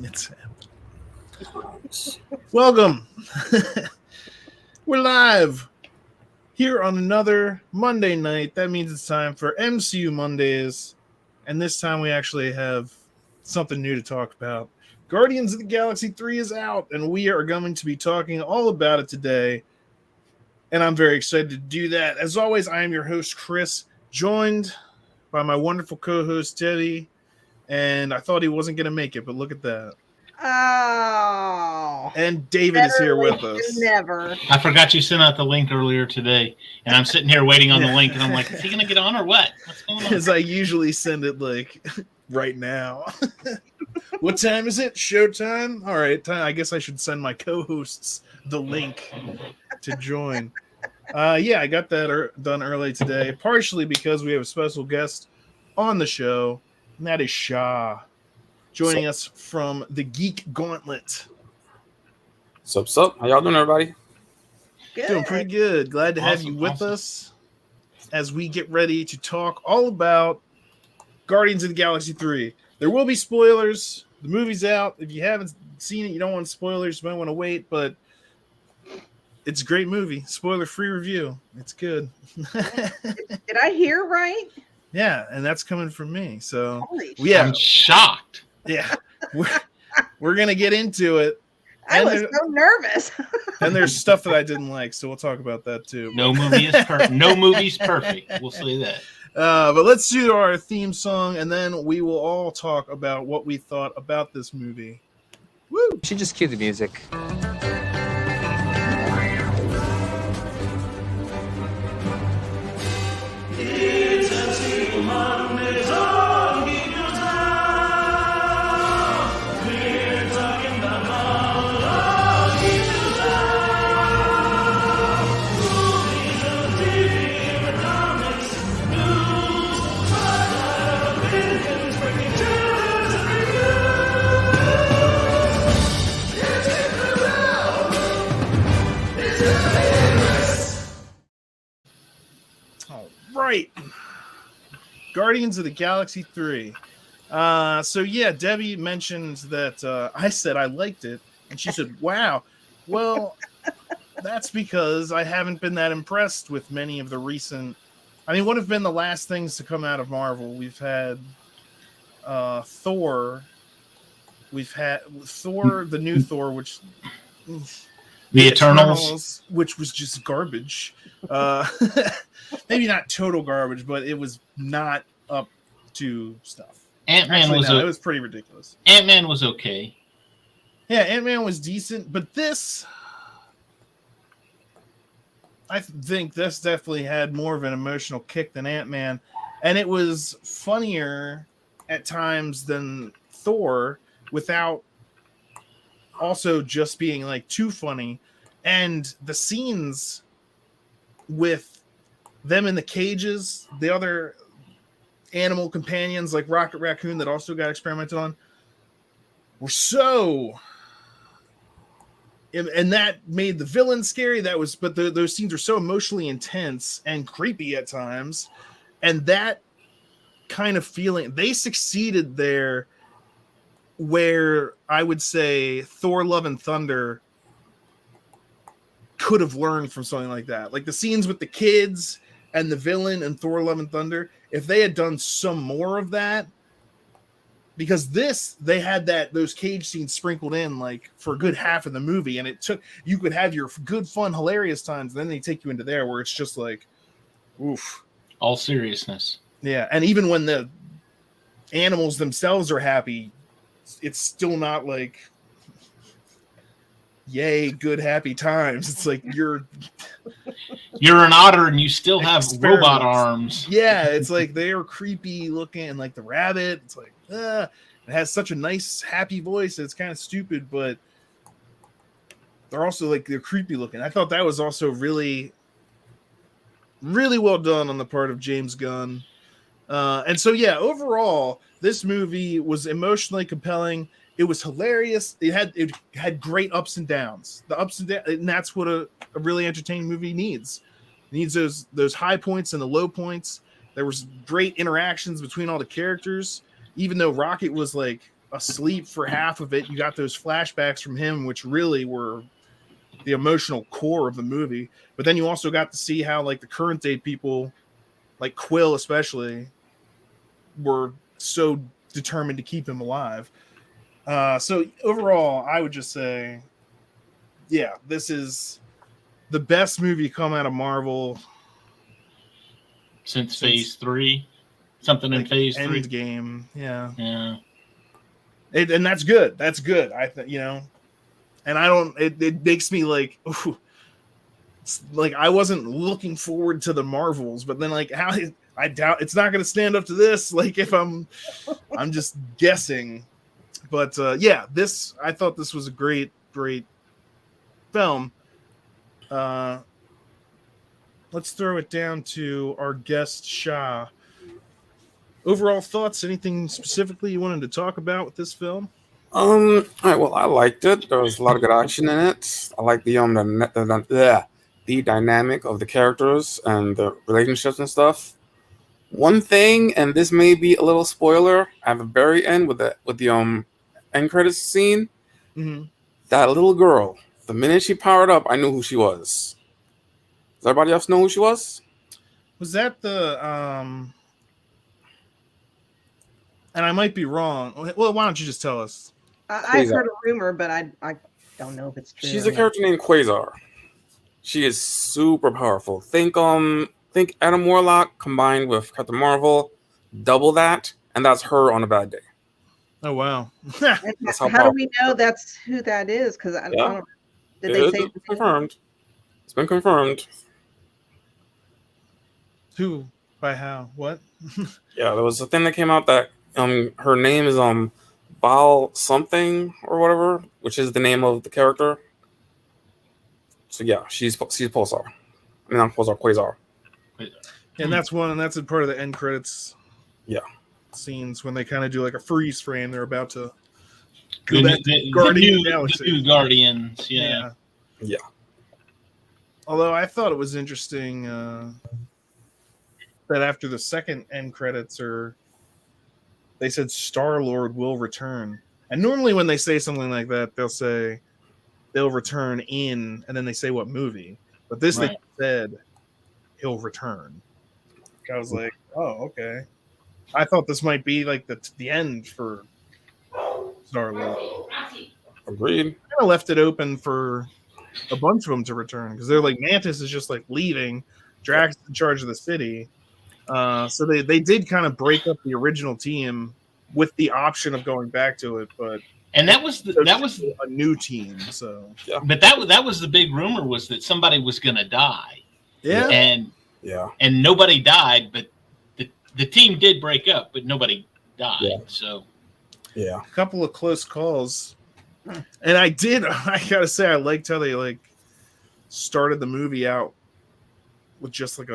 It's welcome. We're live here on another Monday night. That means it's time for MCU Mondays, and this time we actually have something new to talk about. Guardians of the Galaxy 3 is out, and we are going to be talking all about it today. And I'm very excited to do that. As always, I am your host, Chris, joined by my wonderful co-host, Teddy. And I thought he wasn't going to make it, but look at that. Oh. And David is here with us. Never. I forgot you sent out the link earlier today, and I'm sitting here waiting on the link, and I'm like, is he going to get on or what? What's going on? Because I usually send it like right now. What time is it? Showtime? All right. I guess I should send my co-hosts the link to join. Yeah, I got that done early today, partially because we have a special guest on the show, and that is Shah, joining us from the Geek Gauntlet. Sup? How y'all doing, everybody? Good. Doing pretty good. Glad to have you with us as we get ready to talk all about Guardians of the Galaxy 3. There will be spoilers. The movie's out. If you haven't seen it, you don't want spoilers, you might want to wait, but it's a great movie. Spoiler-free review. It's good. Did I hear right? Yeah, and that's coming from me. So, yeah, I'm shocked. Yeah, we're gonna get into it. I was so nervous. And there's stuff that I didn't like, so we'll talk about that too. No movie is perfect. No movie's perfect. We'll say that. But let's do our theme song, and then we will all talk about what we thought about this movie. Woo! She just cue the music. Right. Guardians of the Galaxy 3. So yeah, Debbie mentioned that I said I liked it, and she said, wow. Well, that's because I haven't been that impressed with many of the recent... I mean, what have been the last things to come out of Marvel? We've had Thor. We've had Thor, the new Thor, which... The Eternals, which was just garbage. Maybe not total garbage, but it was not up to stuff. Ant-Man it was pretty ridiculous. Ant-Man was okay. Yeah, Ant-Man was decent, but this, I think this definitely had more of an emotional kick than Ant-Man, and it was funnier at times than Thor without also just being like too funny. And the scenes with them in the cages, the other animal companions like Rocket Raccoon that also got experimented on, were so, and that made the villain scary. That was, but those scenes are so emotionally intense and creepy at times, and that kind of feeling, they succeeded there where I would say Thor Love and Thunder could have learned from something like that. Like the scenes with the kids and the villain and Thor Love and Thunder, if they had done some more of that, because they had those cage scenes sprinkled in like for a good half of the movie, and you could have your good, fun, hilarious times, and then they take you into there where it's just like, oof. All seriousness. Yeah, and even when the animals themselves are happy, it's still not like, yay, good, happy times. It's like you're an otter and you still have robot arms. Yeah, it's like they're creepy looking, and like the rabbit, it's like, it has such a nice, happy voice. It's kind of stupid, but they're also like, they're creepy looking. I thought that was also really, really well done on the part of James Gunn. And so, yeah, overall, this movie was emotionally compelling. It was hilarious. It had great ups and downs. The ups and downs, and that's what a really entertaining movie needs. It needs those high points and the low points. There was great interactions between all the characters. Even though Rocket was like asleep for half of it. You got those flashbacks from him, which really were the emotional core of the movie. But then you also got to see how like the current day people, like Quill especially, were so determined to keep him alive. So overall, I would just say, yeah, this is the best movie come out of Marvel since Phase 3, something in Phase 3. Endgame, yeah. And that's good. That's good. I think, you know, and I don't. It makes me like, ooh, like I wasn't looking forward to the Marvels, but then like how I doubt it's not going to stand up to this. Like if I'm just guessing, but yeah, I thought this was a great film. Let's throw it down to our guest Shah. Overall thoughts? Anything specifically you wanted to talk about with this film? All right. Well, I liked it. There was a lot of good action in it. I like the dynamic of the characters and the relationships and stuff. One thing, and this may be a little spoiler, at the very end with the end credits scene, that little girl. The minute she powered up, I knew who she was. Does everybody else know who she was? Was that the and I might be wrong. Well, why don't you just tell us? I've heard a rumor, but I don't know if it's true. She's a character named Quasar. She is super powerful. Think Adam Warlock combined with Captain Marvel, double that, and that's her on a bad day. Oh wow! How do we know that's who that is? Because I don't. Did they say it's confirmed? It's been confirmed. Who? By how? What? Yeah, there was a thing that came out that her name is Val something or whatever, which is the name of the character. So yeah, she's Pulsar. I mean, not Pulsar, Quasar. And that's a part of the end credits. Yeah. Scenes when they kind of do like a freeze frame. They're about to go back to the new Guardians. Yeah. Although I thought it was interesting that after the second end credits, they said Star-Lord will return. And normally when they say something like that, they'll say they'll return in, and then they say what movie. But this they said he'll return. I was like, oh, okay. I thought this might be like the end for Star-Lord. Agreed. Kind of left it open for a bunch of them to return because they're like Mantis is just like leaving, Drax in charge of the city. So they did kind of break up the original team with the option of going back to it, but that was a new team. So yeah, but that was the big rumor, was that somebody was going to die. Yeah, and nobody died, but the team did break up, but nobody died. Yeah. So a couple of close calls, and I gotta say I liked how they like started the movie out with just like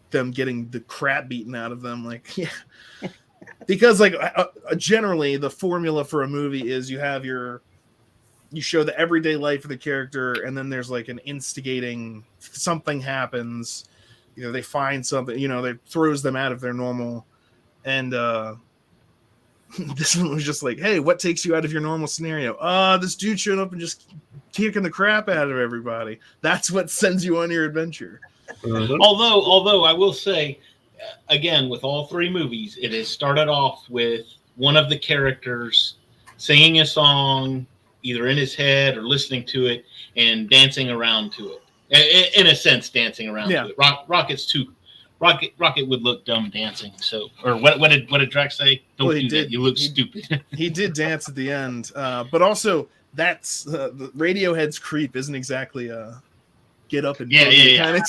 them getting the crap beaten out of them, like because like generally the formula for a movie is you show the everyday life of the character, and then there's like an instigating, something happens, they find something, that throws them out of their normal, and this one was just like, hey, what takes you out of your normal scenario? This dude showed up and just kicking the crap out of everybody. That's what sends you on your adventure. Mm-hmm. Although I will say, again, with all three movies, it has started off with one of the characters singing a song, either in his head or listening to it and dancing around to it. In a sense, dancing around to it. Rocket would look dumb dancing. So, or what did Drax say? Don't do that. You look stupid. He did dance at the end, but also that's the Radiohead's "Creep" isn't exactly a get up and kind of.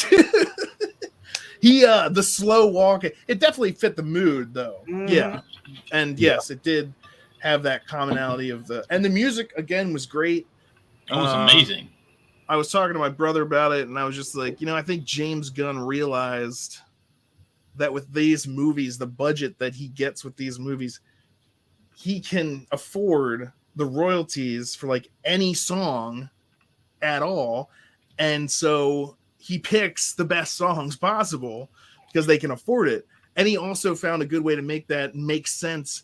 The slow walk. It definitely fit the mood, though. Yeah, and yes, it did have that commonality of and the music again was great. It was amazing. I was talking to my brother about it, and I was just like, I think James Gunn realized that with these movies, the budget that he gets with these movies, he can afford the royalties for like any song at all. And so he picks the best songs possible because they can afford it. And he also found a good way to make that make sense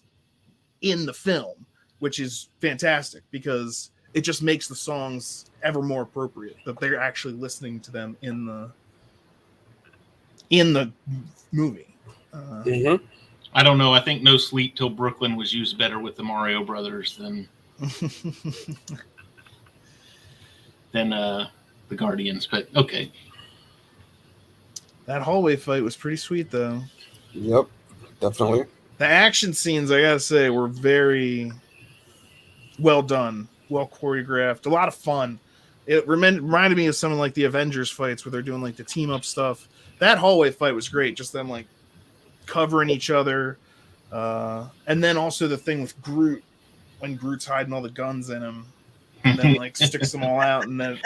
in the film. which is fantastic because it just makes the songs ever more appropriate that they're actually listening to them in the movie. I don't know. I think No Sleep Till Brooklyn was used better with the Mario Brothers than the Guardians, but okay. That hallway fight was pretty sweet, though. Yep, definitely. The action scenes, I gotta say, were very well done, well choreographed, a lot of fun. It reminded me of something like the Avengers fights where they're doing like the team up stuff. That hallway fight was great, just them like covering each other. And then also the thing with Groot, when Groot's hiding all the guns in him and then like sticks them all out. And then,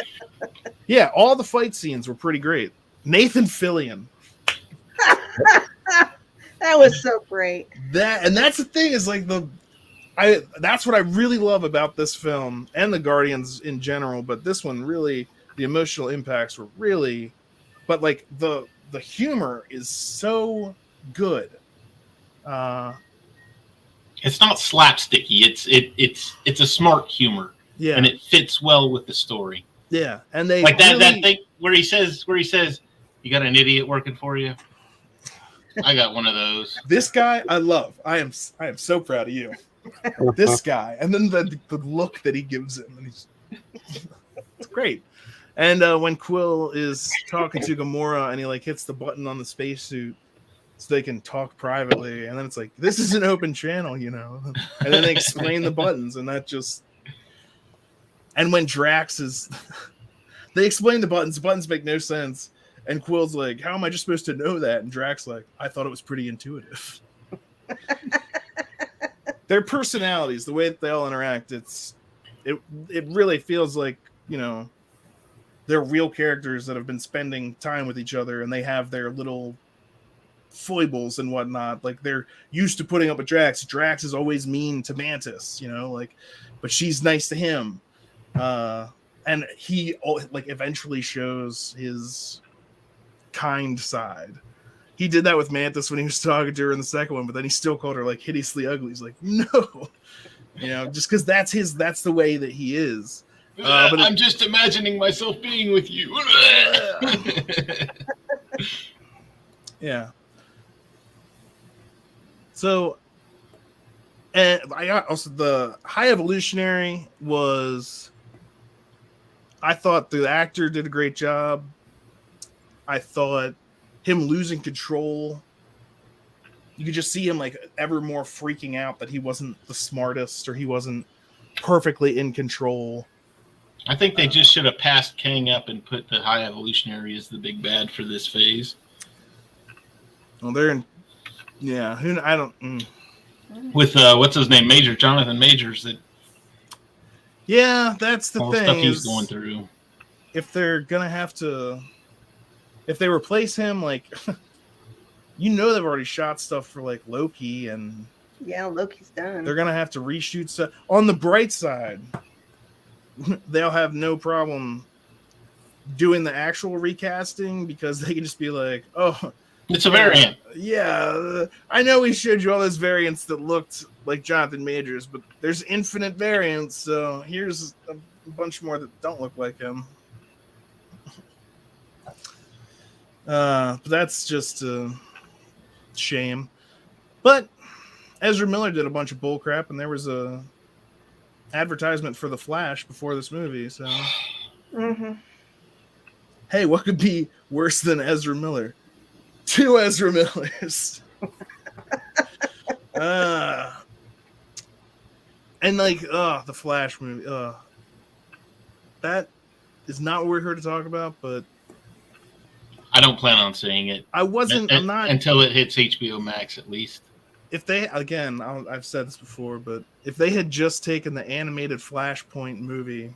yeah, all the fight scenes were pretty great. Nathan Fillion. That was so great. That's the thing is like that's what I really love about this film and the Guardians in general, but this one really, the emotional impacts were really, but like the humor is so good. It's not slapsticky. It's a smart humor. Yeah, and it fits well with the story. Yeah, and they like that thing where he says, "You got an idiot working for you." I got one of those. This guy, I love. I am so proud of you. This guy, and then the look that he gives him, and it's great. And when Quill is talking to Gamora, and he like hits the button on the spacesuit so they can talk privately, and then it's like, this is an open channel, you know. And then they explain the buttons, and that just. And when Drax is, they explain the buttons make no sense. And Quill's like, how am I just supposed to know that? And Drax like, I thought it was pretty intuitive. Their personalities, the way that they all interact, it really feels like, you know, they're real characters that have been spending time with each other, and they have their little foibles and whatnot. Like they're used to putting up with Drax. Drax is always mean to Mantis, you know, like, but she's nice to him. And he like eventually shows his kind side. He did that with Mantis when he was talking to her in the second one, but then he still called her like hideously ugly. He's like, no, you know, just because that's the way that he is. But I'm just imagining myself being with you. Yeah. So, and I got also the High Evolutionary was. I thought the actor did a great job. I thought him losing control, you could just see him like ever more freaking out that he wasn't the smartest or he wasn't perfectly in control. I think they just should have passed Kang up and put the High Evolutionary as the big bad for this phase. Well, they're in, yeah. I don't. With what's his name, Jonathan Majors. That. Yeah, that's the thing. Stuff he's going through. If they're gonna have to, if they replace him, like, you know, they've already shot stuff for like Loki, and yeah, Loki's done. They're gonna have to reshoot stuff. On the bright side, they'll have no problem doing the actual recasting because they can just be like, "Oh, it's a variant." Yeah, I know we showed you all those variants that looked like Jonathan Majors, but there's infinite variants, so here's a bunch more that don't look like him. But that's just a shame. But Ezra Miller did a bunch of bullcrap, and there was a advertisement for The Flash before this movie, so hey, what could be worse than Ezra Miller? 2 Ezra Millers. And like, the Flash movie. That is not what we're here to talk about, but I don't plan on seeing it. I'm not until it hits HBO Max, at least. If they, again, I've said this before, but if they had just taken the animated Flashpoint movie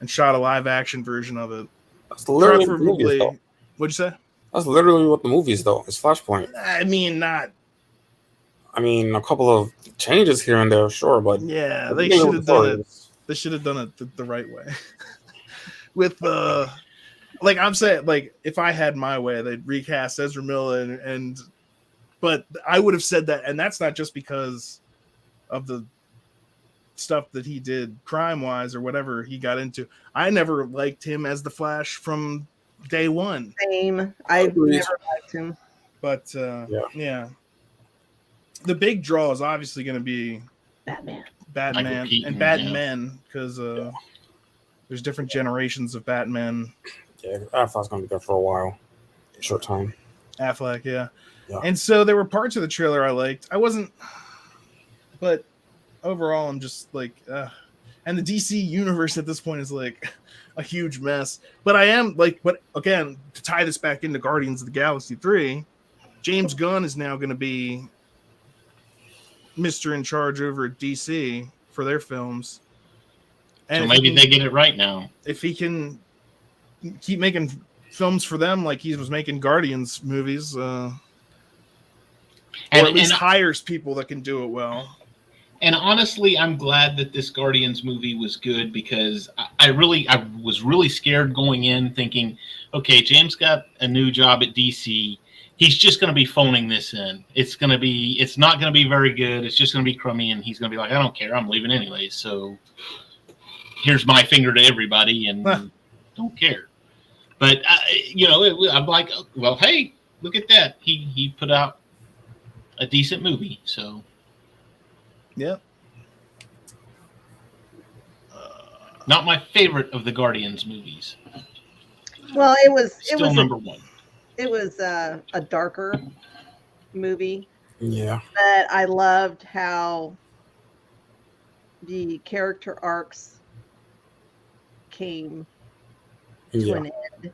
and shot a live action version of it, that's literally what the movie is, what'd you say? That's literally what the movie is, though. It's Flashpoint. I mean, a couple of changes here and there, sure, but yeah, they should have done it. They should have done it the right way. With like I'm saying, like if I had my way, they'd recast Ezra Miller but I would have said that, and that's not just because of the stuff that he did crime-wise or whatever he got into. I never liked him as the Flash from day one. Same. I've never liked him. But yeah. The big draw is obviously going to be Batman and Batman, because there's different generations of Batman. Yeah, Affleck's going to be there for a while. Short time. Affleck, yeah. And so there were parts of the trailer I liked. I wasn't, but overall, I'm just like, and the DC universe at this point is like a huge mess. But I am like, but again, to tie this back into Guardians of the Galaxy 3, James Gunn is now going to be Mr. in charge over at DC for their films. And so maybe they get it right now. If he can keep making films for them like he was making Guardians movies, or at least hires people that can do it well. And honestly, I'm glad that this Guardians movie was good, because I was really scared going in, thinking, okay, James got a new job at DC. He's just going to be phoning this in. It's not going to be very good. It's just going to be crummy, and he's going to be like, I don't care. I'm leaving anyway. So here's my finger to everybody, and don't care. But I'm like, well, hey, look at that. He put out a decent movie. So yeah. Not my favorite of the Guardians movies. Well, it was number one. It was a darker movie. Yeah. But I loved how the character arcs came to an end.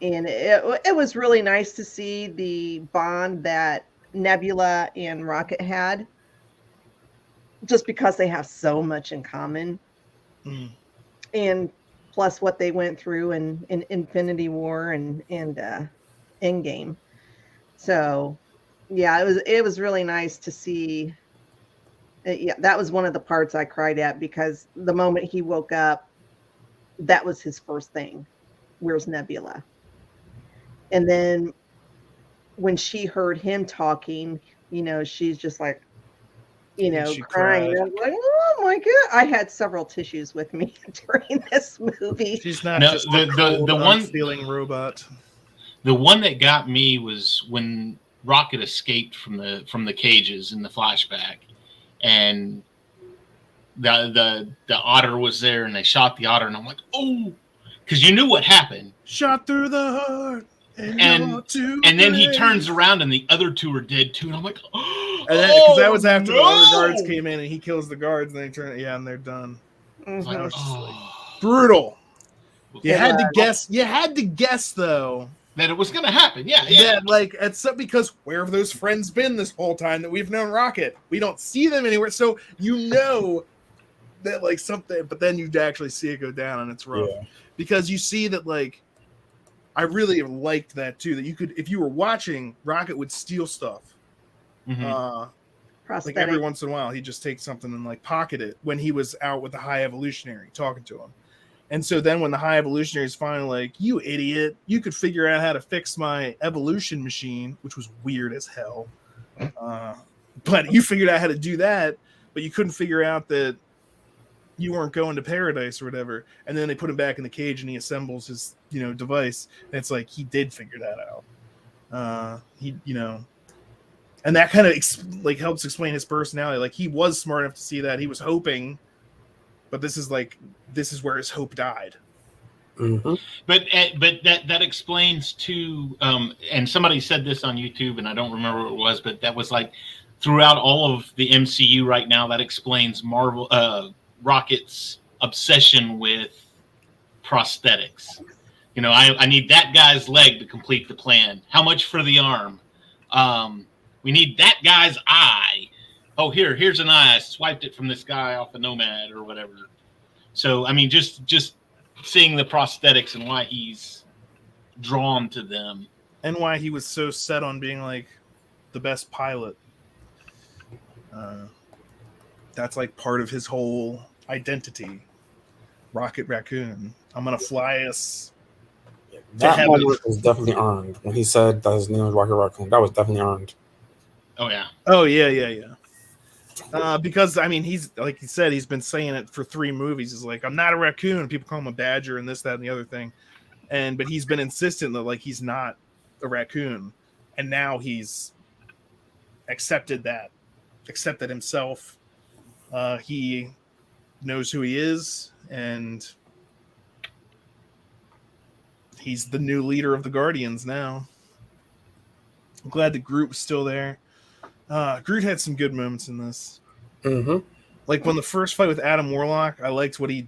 And it was really nice to see the bond that Nebula and Rocket had, just because they have so much in common. And plus what they went through in Infinity War and Endgame. So yeah, it was really nice to see. Yeah, that was one of the parts I cried at, because the moment he woke up, that was his first thing. Where's Nebula? And then when she heard him talking, she's just like, crying. I'm like, oh my God. I had several tissues with me during this movie. She's not just the one feeling robot. The one that got me was when Rocket escaped from the cages in the flashback, and the otter was there, and they shot the otter, and I'm like, oh, because you knew what happened. Shot through the heart. And then he turns around and the other two are dead too, and I'm like, oh, because that was after the other guards came in, and he kills the guards, and they turn, and they're done. Mm-hmm. Like, was just like, brutal. You had to guess. You had to guess though that it was going to happen. Yeah. That, like, it's because where have those friends been this whole time that we've known Rocket? We don't see them anywhere, so that like something, but then you actually see it go down, and it's rough because you see that like. I really liked that too. That you could, if you were watching, Rocket would steal stuff. Like every once in a while, he'd just take something and like pocket it when he was out with the High Evolutionary talking to him. And so then when the High Evolutionary is finally like, "You idiot, you could figure out how to fix my evolution machine," which was weird as hell. But you figured out how to do that, but you couldn't figure out that you weren't going to paradise or whatever. And then they put him back in the cage, and he assembles his device, and it's like he did figure that out. And that kind of helps explain his personality. Like, he was smart enough to see that. He was hoping, but this is where his hope died. Mm-hmm. But that explains too. And somebody said this on YouTube, and I don't remember what it was, but that was like throughout all of the MCU right now. That explains Rocket's obsession with prosthetics. I need that guy's leg to complete the plan. How much for the arm? We need that guy's eye. Oh, here's an eye. I swiped it from this guy off the Nomad or whatever. So, I mean, just seeing the prosthetics and why he's drawn to them. And why he was so set on being like the best pilot. That's like part of his whole identity. Rocket Raccoon. I'm going to fly us. That moment was definitely earned. When he said that his name was Rocket Raccoon, that was definitely earned. Oh, yeah. Oh, yeah. Because I mean, he's like he said, he's been saying it for 3 movies. He's like, I'm not a raccoon, and people call him a badger, and this, that, and the other thing. But he's been insistent that like he's not a raccoon, and now he's accepted himself. He knows who he is, and he's the new leader of the Guardians now. I'm glad that Groot was still there. Groot had some good moments in this. Mm-hmm. Like when the first fight with Adam Warlock, I liked what he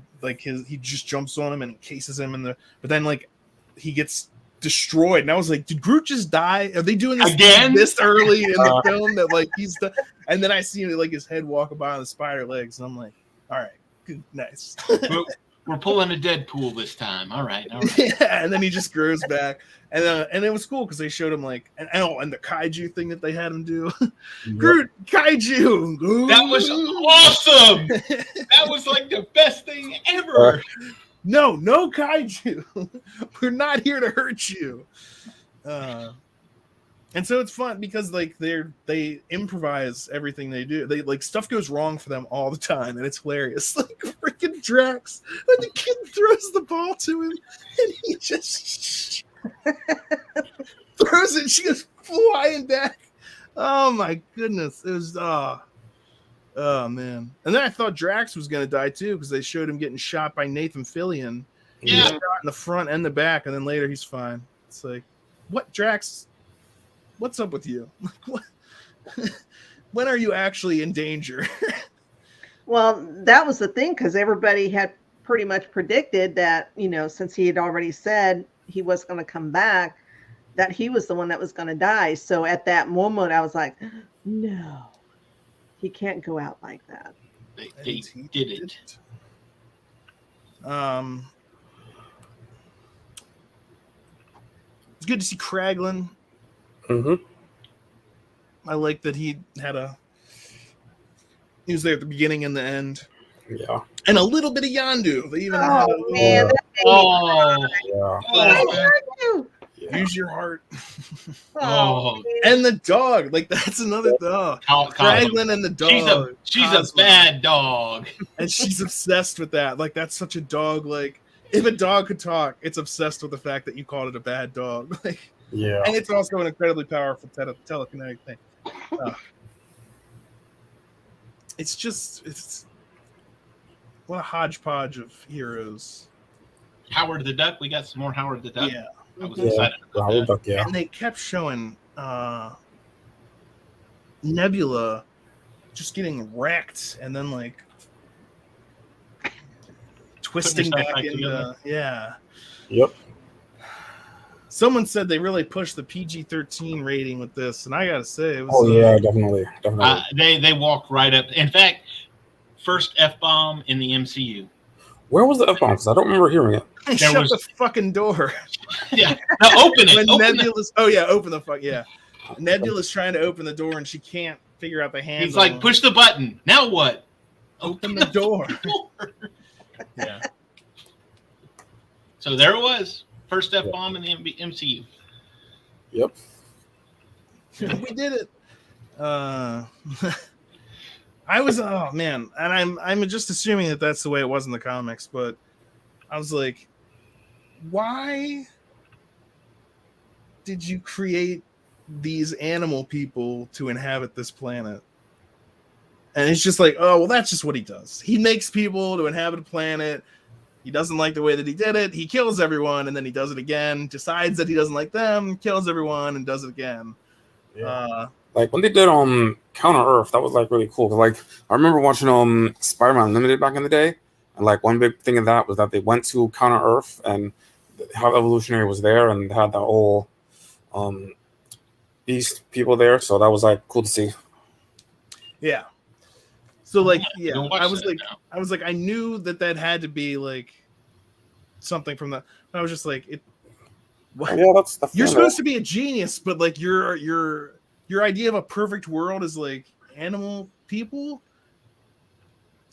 just jumps on him and cases him but then like he gets destroyed, and I was like, did Groot just die? Are they doing this again this early in the film that like he's the? And then I see like his head walking by on the spider legs, and I'm like, all right, good, nice. We're pulling a Deadpool this time. All right. Yeah, and then he just grows back, and it was cool because they showed him like and the kaiju thing that they had him do. Groot kaiju. That was awesome. That was like the best thing ever. No kaiju. We're not here to hurt you. And so it's fun because like they improvise everything they do. They like stuff goes wrong for them all the time, and it's hilarious. Like freaking Drax, when the kid throws the ball to him, and he just throws it, she goes flying back. Oh my goodness, it was oh man. And then I thought Drax was gonna die too because they showed him getting shot by Nathan Fillion. Yeah, he was shot in the front and the back, and then later he's fine. It's like, what, Drax? What's up with you? When are you actually in danger? Well, that was the thing because everybody had pretty much predicted that, since he had already said he was going to come back, that he was the one that was going to die. So at that moment, I was like, no, he can't go out like that. They did it. It's good to see Kraglin. Mm-hmm. I like that he was there at the beginning and the end. Yeah. And a little bit of Yondu. They even Oh, man. Use your heart. Oh. And the dog. Like, that's another dog. Kraglin and the dog. She's a bad dog. And she's obsessed with that. Like, that's such a dog. Like, if a dog could talk, it's obsessed with the fact that you called it a bad dog. Like, yeah. And it's also an incredibly powerful telekinetic thing. It's what a hodgepodge of heroes. Howard the Duck. We got some more Howard the Duck. Yeah. I was excited about that. Duck, yeah. And they kept showing Nebula just getting wrecked and then like twisting back into Yep. Someone said they really pushed the PG-13 rating with this, and I gotta say, it was. Oh yeah, definitely. They walked right up. In fact, first F-bomb in the MCU. Where was the F-bomb? Because I don't remember hearing it. Shut the fucking door. Yeah, no, open it. Open the fuck. Yeah, Nebula's trying to open the door, and she can't figure out the handle. He's like, push the button. Now what? Open the door. Yeah. So there it was. First F-bomb in the MCU. Yep. We did it. I was, oh man, and I'm just assuming that that's the way it was in the comics, but I was like, why did you create these animal people to inhabit this planet? And it's just like, oh well, that's just what he does. He makes people to inhabit a planet. He doesn't like the way that he did it. He kills everyone, and then he does it again. Decides that he doesn't like them, kills everyone, and does it again. Yeah. Like when they did Counter Earth, that was like really cool. Cause like I remember watching Spider-Man Unlimited back in the day, and like one big thing of that was that they went to Counter Earth and how Evolutionary was there, and had the whole Beast people there. So that was like cool to see. Yeah. So like, yeah, I was like, I knew that had to be like something from that. I was just like, what? Yeah, that's you're supposed to be a genius, but like your idea of a perfect world is like animal people.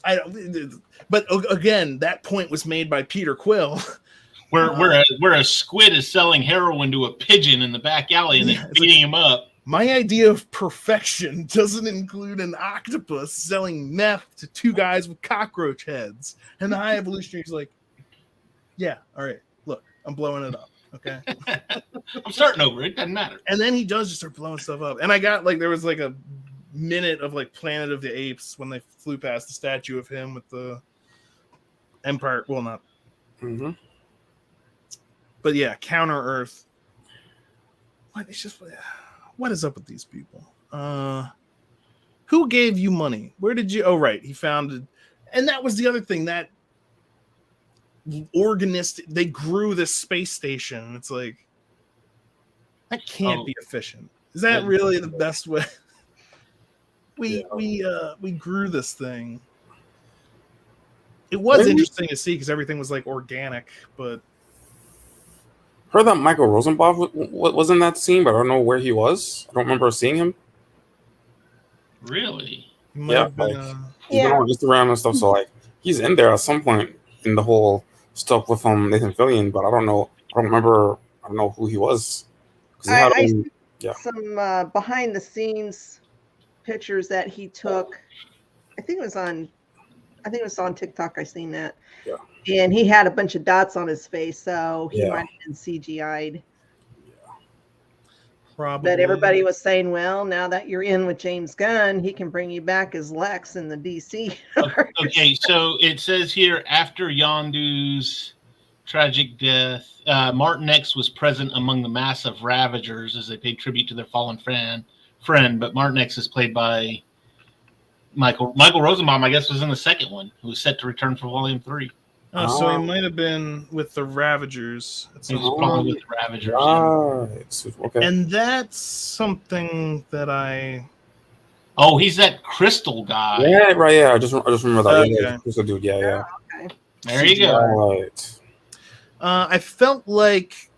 But again, that point was made by Peter Quill. Where a squid is selling heroin to a pigeon in the back alley and then beating him up. My idea of perfection doesn't include an octopus selling meth to two guys with cockroach heads. And the High Evolutionary's like, yeah, all right, look, I'm blowing it up, okay? I'm starting over. It doesn't matter. And then he does just start blowing stuff up. And I got, like, there was, like, a minute of, like, Planet of the Apes when they flew past the statue of him with the Empire. Well, not. Mm-hmm. But, yeah, Counter-Earth. It's just... What is up with these people? Who gave you money? Where did you... Oh, right. He founded... And that was the other thing. That organist... They grew this space station. It's like... That can't be efficient. Is that really the best way? We grew this thing. It was interesting to see because everything was like organic, but... Heard that Michael Rosenbaum was in that scene, but I don't know where he was. I don't remember seeing him. Really? Yeah, he's been on Instagram and stuff. So like, he's in there at some point in the whole stuff with Nathan Fillion, but I don't know. I don't remember. I don't know who he was. I some behind the scenes pictures that he took. I think it was on TikTok. I seen that. Yeah. And he had a bunch of dots on his face, so he might have been CGI'd. Yeah. Probably. But everybody was saying, well, now that you're in with James Gunn, he can bring you back as Lex in the DC. Okay, so it says here, after Yondu's tragic death, Martin X was present among the mass of Ravagers as they paid tribute to their fallen friend. But Martin X is played by Michael Rosenbaum, I guess, was in the second one, who was set to return for Volume 3. Oh, so he might have been with the Ravagers. He was probably with the Ravagers. Right. Okay. And that's something that I... Oh, he's that crystal guy. Yeah, right. Yeah, I just remember that. Okay. Yeah, crystal dude. Yeah, yeah. Oh, okay. There you go. Right. I felt like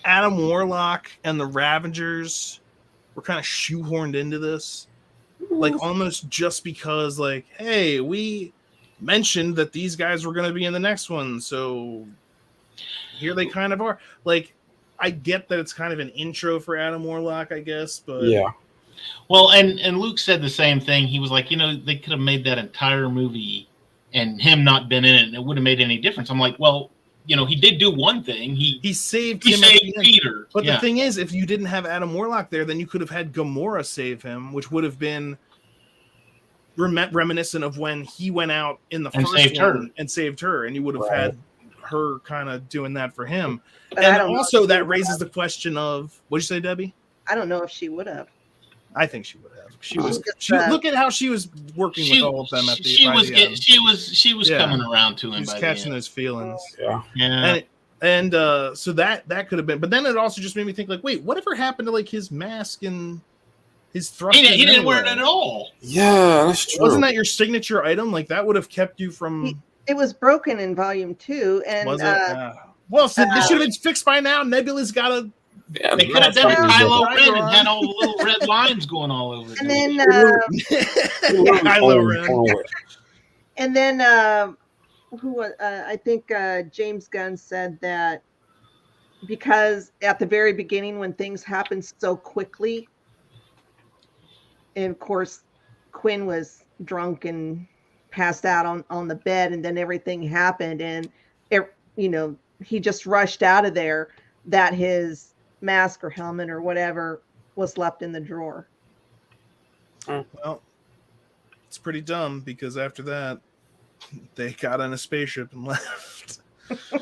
Adam Warlock and the Ravagers were kind of shoehorned into this. Like, almost just because, like, hey, we mentioned that these guys were going to be in the next one, so here they kind of are. Like, I get that it's kind of an intro for Adam Warlock, I guess, but yeah. Well, and Luke said the same thing. He was like, they could have made that entire movie and him not been in it, and it wouldn't have made any difference. I'm like, well, he did do one thing. He saved Peter. But the thing is, if you didn't have Adam Warlock there, then you could have had Gamora save him, which would have been reminiscent of when he went out in the first one and saved her, and you would have had her kind of doing that for him. But and also that raises the question of, what'd you say, Debbie? I don't know if she would have. I think she would have. She look at how she was working with all of them at the end. She was coming around to him. She was catching those feelings. Yeah. And so that could have been, but then it also just made me think, like, wait, whatever happened to like his mask and his thrust? He didn't wear it at all. Yeah, that's true. Wasn't that your signature item? Like, that would have kept you from... It was broken in Volume 2. And, was it? Well, so this should have been fixed by now. Nebula's got to... Yeah, they could have done Kylo Ren and had all the little red lines going all over it. And then... Kylo Ren. And then, I think James Gunn said that because at the very beginning when things happened so quickly, and of course, Quinn was drunk and passed out on the bed, and then everything happened, and he just rushed out of there, that his mask or helmet or whatever was left in the drawer. Well, it's pretty dumb because after that, they got on a spaceship and left.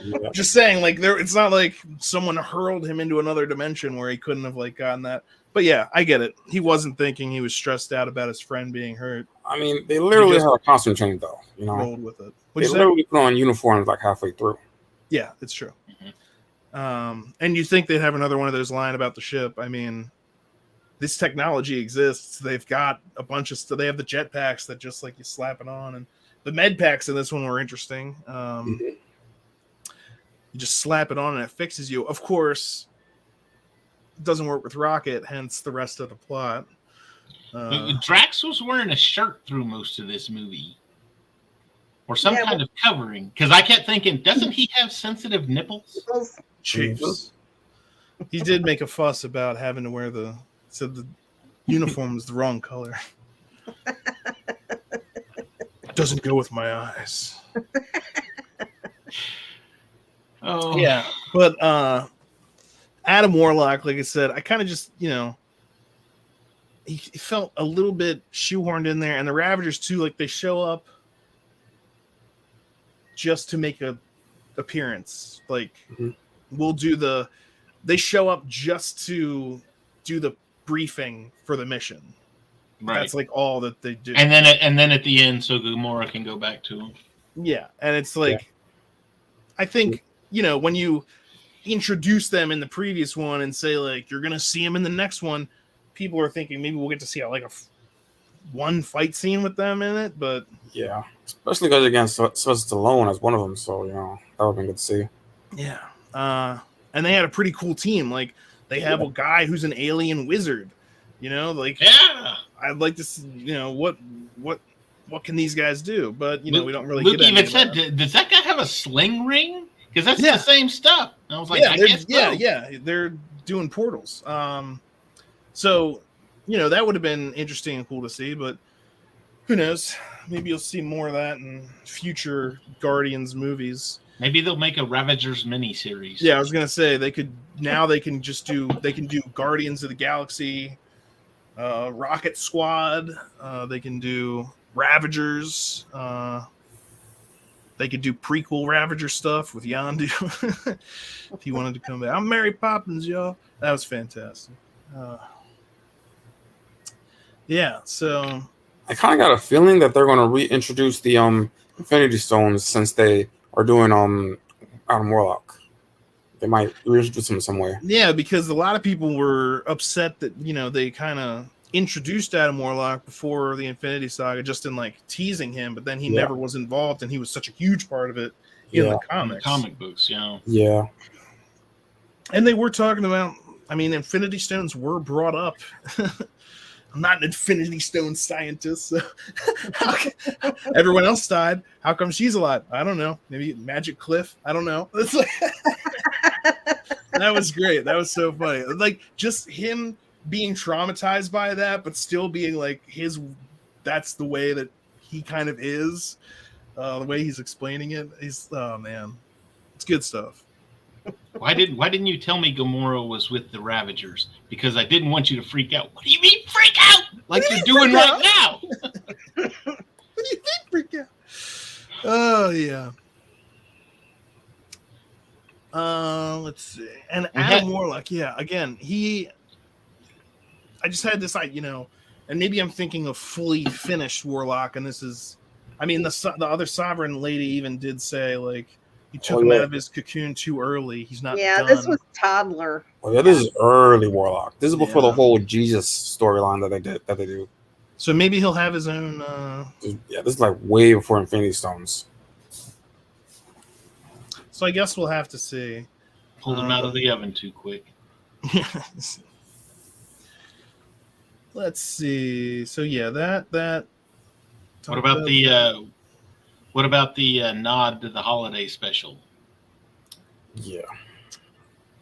Yeah. Just saying, like, it's not like someone hurled him into another dimension where he couldn't have like gotten that. But yeah, I get it. He wasn't thinking. He was stressed out about his friend being hurt. I mean, they literally had a costume change, though. Rolled with it. They literally put on uniforms like halfway through. Yeah, it's true. And you think they'd have another one of those line about the ship? I mean, this technology exists. They've got a bunch of stuff. They have the jetpacks that just like you slap it on, and the med packs in this one were interesting. You just slap it on and it fixes you. Of course, it doesn't work with Rocket, hence the rest of the plot. Drax was wearing a shirt through most of this movie, or some kind of covering, because I kept thinking, doesn't he have sensitive nipples? Chiefs. He did make a fuss about having to wear the uniform was the wrong color. Doesn't go with my eyes. Oh Yeah, but Adam Warlock, like I said, I kind of just, he felt a little bit shoehorned in there, and the Ravagers too, like they show up just to make a appearance. Like they show up just to do the briefing for the mission. right. That's like all that they do. And then at the end, so Gamora can go back to him. Yeah, and it's like, I think, when you introduce them in the previous one and say, like, you're going to see them in the next one, people are thinking maybe we'll get to see one fight scene with them in it, but... Yeah, especially because against Sylvester Stallone as one of them, so, that would have been good to see. Yeah, and they had a pretty cool team. Like, they have a guy who's an alien wizard, like... Yeah! I'd like to see, what can these guys do? But, we don't really Luke get even said, does that guy have a sling ring? Because that's the same stuff. And I was like, they're doing portals. So, that would have been interesting and cool to see, but who knows? Maybe you'll see more of that in future Guardians movies. Maybe they'll make a Ravagers miniseries. Yeah, I was gonna say they can do Guardians of the Galaxy, Rocket Squad, they can do Ravagers, they could do prequel Ravager stuff with Yondu if he wanted to come back. I'm Mary Poppins, y'all. That was fantastic. Yeah, so I kind of got a feeling that they're going to reintroduce the Infinity Stones since they are doing Adam Warlock. They might reintroduce them some way. Yeah, because a lot of people were upset that they kind of introduced Adam Warlock before the Infinity Saga, just in like teasing him, but then he never was involved, and he was such a huge part of it in the comics, comic books. Yeah, and they were talking about. I mean, Infinity Stones were brought up. I'm not an Infinity Stone scientist. So everyone else died. How come she's alive? I don't know. Maybe Magic Cliff. I don't know. It's like that was great. That was so funny. Like just him being traumatized by that, but still being like that's the way that he kind of is. The way he's explaining it. Oh man, it's good stuff. Why didn't you tell me Gamora was with the Ravagers? Because I didn't want you to freak out. What do you mean freak out? Like you're doing right now. What do you mean freak out? Oh yeah. Let's see. And Adam Warlock, again, I just had this, and maybe I'm thinking of fully finished Warlock, and this is, I mean, the other Sovereign lady even did say, like, you took him out of his cocoon too early. He's not done. This was toddler. Oh yeah, this is early Warlock. This is before the whole Jesus storyline that they do. So maybe he'll have his own. Yeah, this is like way before Infinity Stones. So I guess we'll have to see. Pulled him out of the oven too quick. Let's see. So yeah, that. What about the nod to the holiday special? Yeah.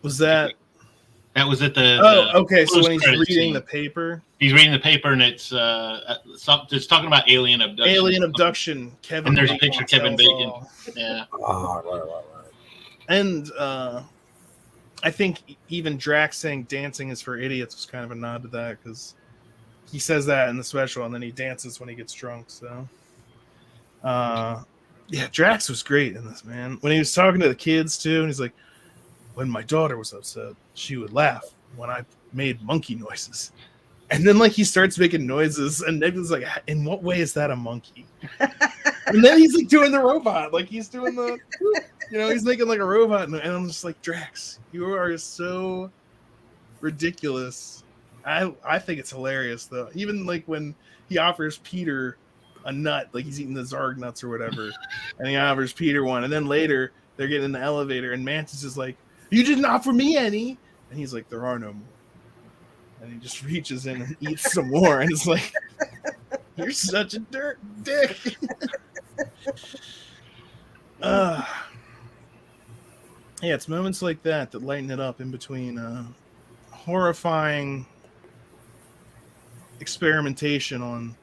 Was that? That was at the. Okay. So when he's reading the paper, he's reading the paper, and it's talking about alien abduction. Alien abduction. Kevin. And there's a picture of Kevin Bacon. Yeah. Right. And I think even Drax saying dancing is for idiots was kind of a nod to that, because he says that in the special, and then he dances when he gets drunk. So, yeah, Drax was great in this, man. When he was talking to the kids too, and he's like, when my daughter was upset, she would laugh when I made monkey noises. And then, like, he starts making noises, and Nick's like, in what way is that a monkey? And then he's, like, doing the robot. Like, he's doing the, he's making, like, a robot. And I'm just like, Drax, you are so ridiculous. I think it's hilarious, though. Even, like, when he offers Peter a nut, like, he's eating the Zarg nuts or whatever, and he offers Peter one. And then later, they're getting in the elevator, and Mantis is like, you didn't offer me any. And he's like, there are no more. And he just reaches in and eats some more. And it's like, you're such a dick. Yeah, it's moments like that that lighten it up in between horrifying experimentation on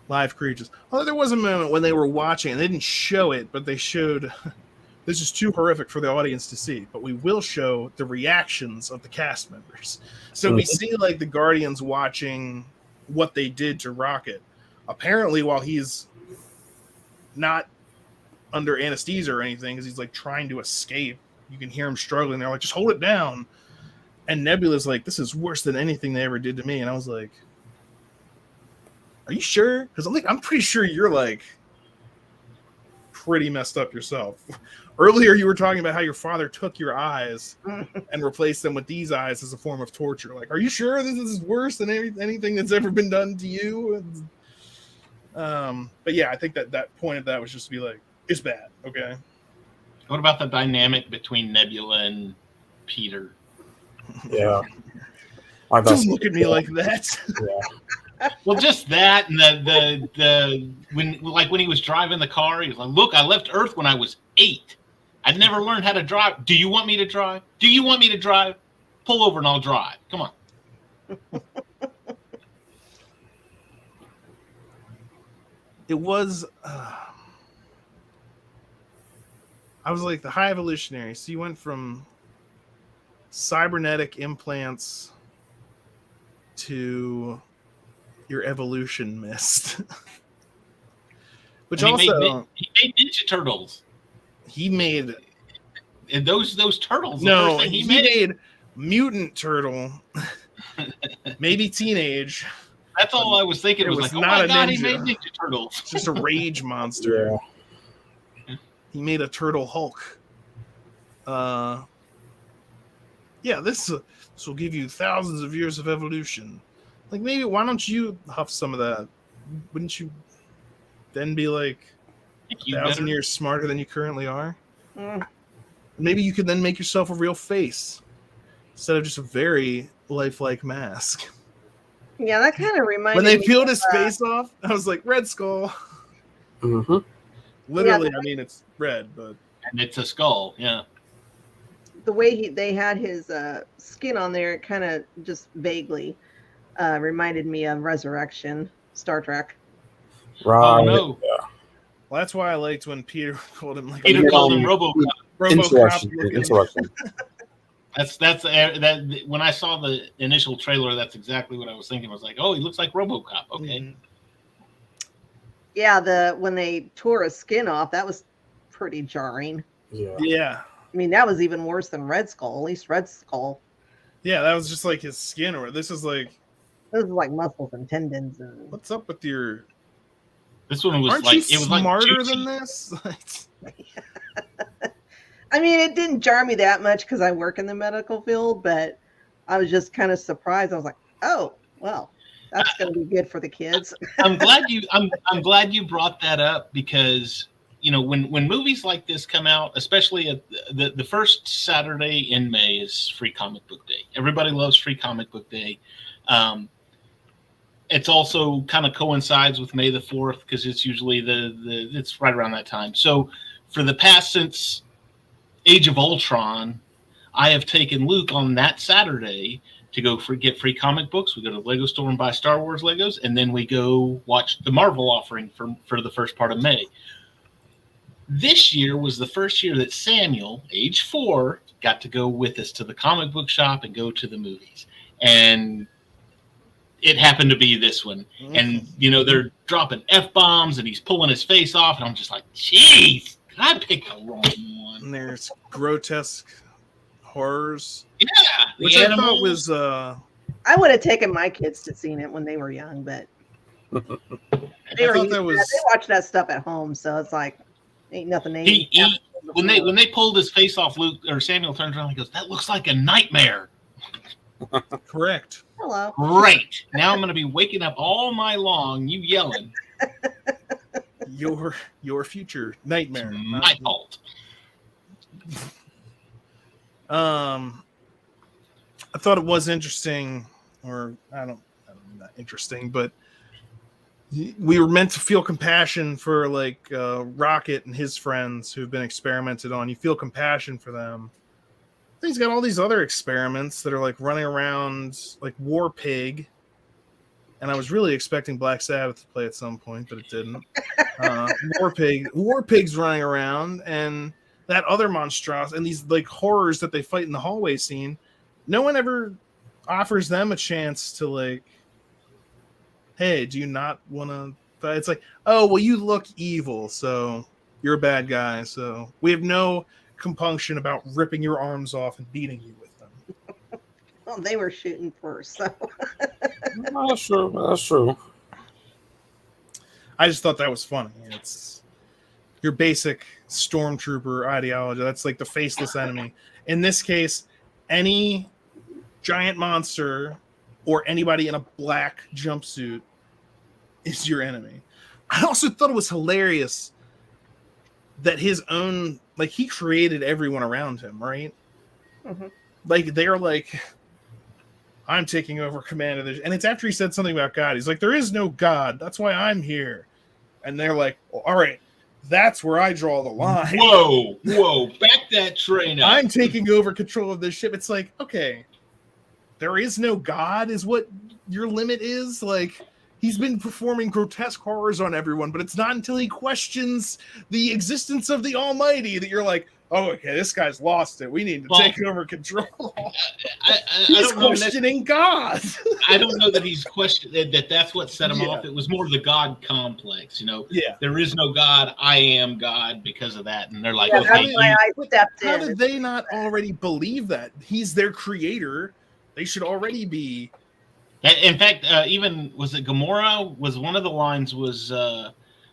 live creatures. Although there was a moment when they were watching, and they didn't show it, but they showed this is too horrific for the audience to see, but we will show the reactions of the cast members. So we see like the Guardians watching what they did to Rocket. Apparently, while he's not under anesthesia or anything, because he's like trying to escape, you can hear him struggling. They're like, just hold it down. And Nebula's like, this is worse than anything they ever did to me. And I was like, are you sure? Because I'm pretty sure you're like pretty messed up yourself. Earlier, you were talking about how your father took your eyes and replaced them with these eyes as a form of torture. Like, are you sure this is worse than anything that's ever been done to you? But yeah, I think that point of that was just to be like, it's bad. Okay. What about the dynamic between Nebula and Peter? Yeah. Don't look at me like that. Yeah. Well, just that, and the when he was driving the car, he was like, "Look, I left Earth when I was 8. I'd never learned how to drive. Do you want me to drive? Do you want me to drive? Pull over and I'll drive. Come on." It was. I was like the High Evolutionary. So you went from cybernetic implants to your evolution mist. Which he also made Ninja Turtles. He made and those turtles. No, he made mutant turtle. Maybe teenage. That's all I was thinking. It was like, not oh my a god, ninja. he made Ninja Turtles. It's just a rage monster. Yeah. He made a turtle Hulk. Yeah, this will give you thousands of years of evolution. Like, maybe why don't you huff some of that? Wouldn't you then be like 1,000 years smarter than you currently are? Maybe you could then make yourself a real face instead of just a very lifelike mask. Yeah, that kind of reminded me. When they peeled his face off, I was like, Red Skull. Mm-hmm. Literally, I mean, it's red, but... And it's a skull, yeah. The way they had his skin on there, it kind of just vaguely reminded me of Resurrection, Star Trek. Right. Oh, no. Yeah. Well, that's why I liked when Peter called him like... Peter called him RoboCop. Insurrection. That's that. When I saw the initial trailer, that's exactly what I was thinking. I was like, "Oh, he looks like RoboCop." Okay. Mm-hmm. Yeah, when they tore his skin off, that was pretty jarring. Yeah. I mean, that was even worse than Red Skull. At least Red Skull. Yeah, that was just like his skin, or this is like... This is like muscles and tendons. And... What's up with your... This one was Aren't like... you it was smarter like than this? I mean, it didn't jar me that much because I work in the medical field, but I was just kind of surprised. I was like, "Oh, well, that's going to be good for the kids." I'm glad you brought that up because when movies like this come out, especially at the first Saturday in May is Free Comic Book Day. Everybody loves Free Comic Book Day. It's also kind of coincides with May the 4th because it's usually it's right around that time. So for the past since Age of Ultron, I have taken Luke on that Saturday to go get free comic books. We go to the Lego store and buy Star Wars Legos, and then we go watch the Marvel offering for the first part of May. This year was the first year that Samuel, age 4, got to go with us to the comic book shop and go to the movies. And it happened to be this one. And, they're dropping F-bombs, and he's pulling his face off, and I'm just like, jeez, I picked the wrong one. And there's grotesque horrors. Yeah. Which I thought was... I would have taken my kids to see it when they were young, but they watch that stuff at home, so it's like ain't nothing. When they pulled his face off, Samuel turns around and goes, "That looks like a nightmare." Correct. Hello. Great. Now I'm going to be waking up all night long, you yelling. Your future nightmare. It's my fault. I thought it was interesting, or I don't know, not interesting, but we were meant to feel compassion for like Rocket and his friends who've been experimented on. You feel compassion for them, he's got all these other experiments that are like running around, like War Pig. And I was really expecting Black Sabbath to play at some point, but it didn't. War Pig's running around, and that other monstrosity, and these like horrors that they fight in the hallway scene. No one ever offers them a chance to like, hey, do you not want to? But it's like, oh, well, you look evil, so you're a bad guy. So we have no compunction about ripping your arms off and beating you with them. Well, they were shooting first, so. That's true. That's true. I just thought that was funny. It's your basic stormtrooper ideology. That's like the faceless enemy. In this case, any giant monster or anybody in a black jumpsuit is your enemy. I also thought it was hilarious that his own, like, he created everyone around him, right? Mm-hmm. Like, they're like, I'm taking over command of this. And it's after he said something about God. He's like, there is no God. That's why I'm here. And they're like, well, all right, that's where I draw the line. Whoa, back that train up. I'm taking over control of this ship. It's like, okay, there is no God is what your limit is. Like, he's been performing grotesque horrors on everyone, but it's not until he questions the existence of the Almighty that you're like, oh, okay, this guy's lost it. We need to take over control. He's questioning God. I don't know that he's questioning that's what set him off. It was more the God complex, you know. Yeah. There is no God. I am God because of that. And they're like, That's okay. why I stepped in. How did they not already believe that? He's their creator. They should already be. In fact, even was it Gamora? Was one of the lines was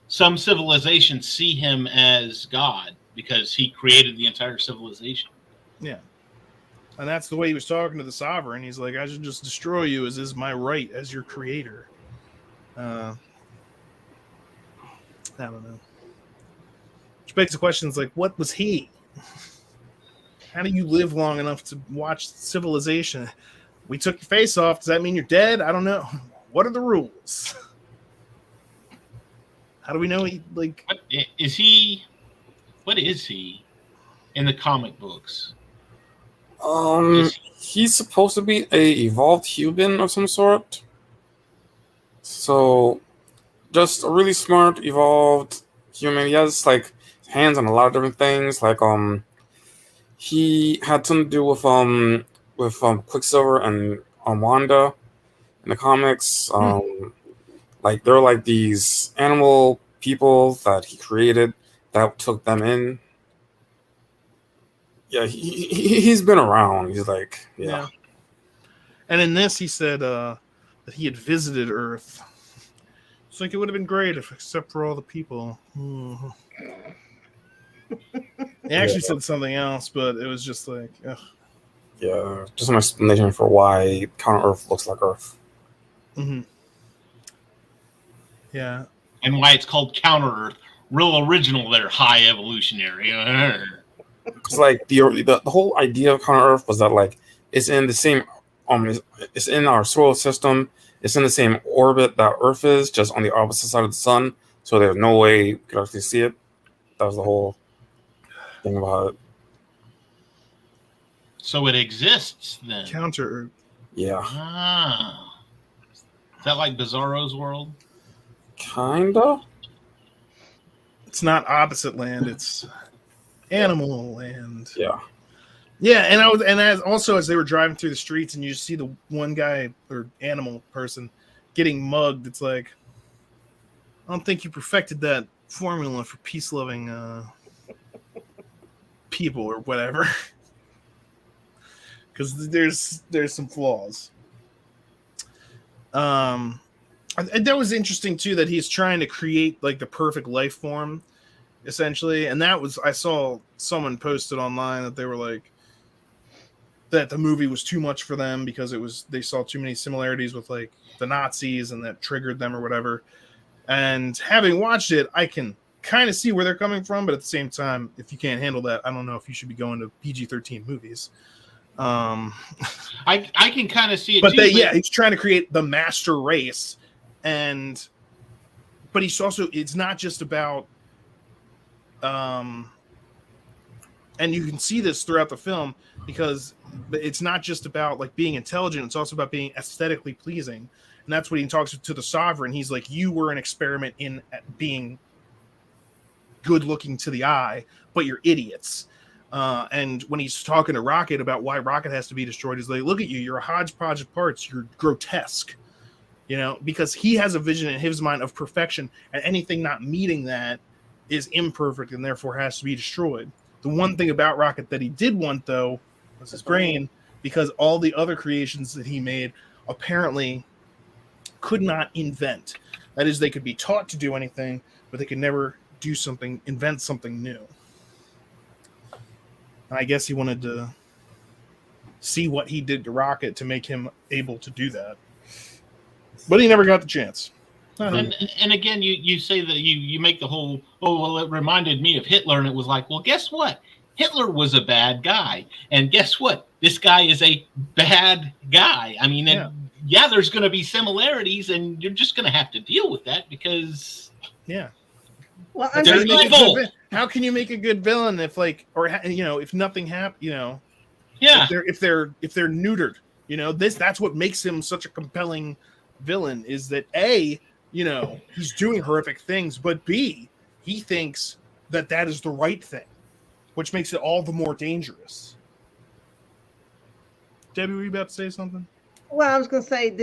some civilizations see him as God because he created the entire civilization. Yeah. And that's the way he was talking to the Sovereign. He's like, I should just destroy you as is my right as your creator. I don't know. Which begs the questions like, what was he? How do you live long enough to watch civilization? We took your face off. Does that mean you're dead? I don't know. What are the rules? How do we know he like? What is he in the comic books? He's supposed to be a evolved human of some sort. So, just a really smart evolved human. He has like hands on a lot of different things. Like he had something to do with Quicksilver and Wanda in the comics. Like they're like these animal people that he created that took them in. Yeah, he's been around. He's like, yeah. And in this, he said that he had visited Earth. It's like it would have been great if, except for all the people. He actually said something else, but it was just like, ugh. Yeah, just an explanation for why Counter Earth looks like Earth. Mm-hmm. Yeah. And why it's called Counter Earth. Real original there, high evolutionary. Because like the whole idea of Counter Earth was that like it's in the same it's in our solar system. It's in the same orbit that Earth is, just on the opposite side of the sun. So there's no way you could actually see it. That was the whole thing about it. So it exists then. Counter Earth. Yeah. Ah. Is that like Bizarro's world? Kinda. It's not opposite land. It's animal land. Yeah. Yeah, and as they were driving through the streets, and you just see the one guy or animal person getting mugged. It's like, I don't think you perfected that formula for peace-loving people or whatever. Because there's some flaws. And that was interesting too, that he's trying to create like the perfect life form, essentially. And that was, I saw someone posted online that they were like, that the movie was too much for them because they saw too many similarities with like the Nazis and that triggered them or whatever. And having watched it, I can kind of see where they're coming from, but at the same time, if you can't handle that, I don't know if you should be going to PG-13 movies. I can kind of see it, but he's trying to create the master race, but he's also, it's not just about and you can see this throughout the film because it's not just about like being intelligent; it's also about being aesthetically pleasing, and that's when he talks to the Sovereign. He's like, "You were an experiment in being good looking to the eye, but you're idiots." And when he's talking to Rocket about why Rocket has to be destroyed, he's like, "Look at you! You're a hodgepodge of parts. You're grotesque." You know, because he has a vision in his mind of perfection, and anything not meeting that is imperfect and therefore has to be destroyed. The one thing about Rocket that he did want, though, was his brain, because all the other creations that he made apparently could not invent. That is, they could be taught to do anything, but they could never do something, invent something new. And I guess he wanted to see what he did to Rocket to make him able to do that. But he never got the chance. And again, you say that you make the whole, it reminded me of Hitler, and it was like, well, guess what? Hitler was a bad guy. And guess what? This guy is a bad guy. I mean, yeah there's going to be similarities, and you're just going to have to deal with that because... Yeah. Well, they're evil. How can you make a good villain if, like, or, you know, if nothing happened, you know... Yeah. If they're neutered, you know, that's what makes him such a compelling villain, is that A, you know, he's doing horrific things, but B, he thinks that that is the right thing, which makes it all the more dangerous. Debbie, were you about to say something? Well, I was going to say,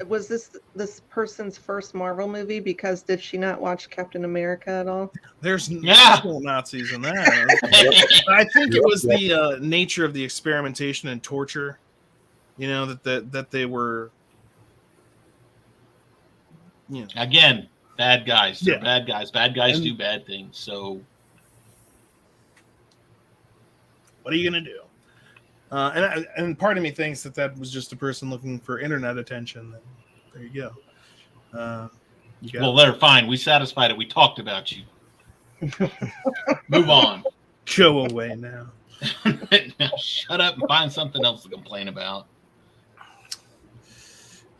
was this person's first Marvel movie? Because did she not watch Captain America at all? There's no Nazis in that. I think it was the nature of the experimentation and torture, you know, that they were. You know. Again, bad guys. They're bad guys. Bad guys do bad things. So, what are you gonna do? And part of me thinks that was just a person looking for internet attention. There you go. Well, they're fine. We satisfied it. We talked about you. Move on. Go away now. Shut up and find something else to complain about.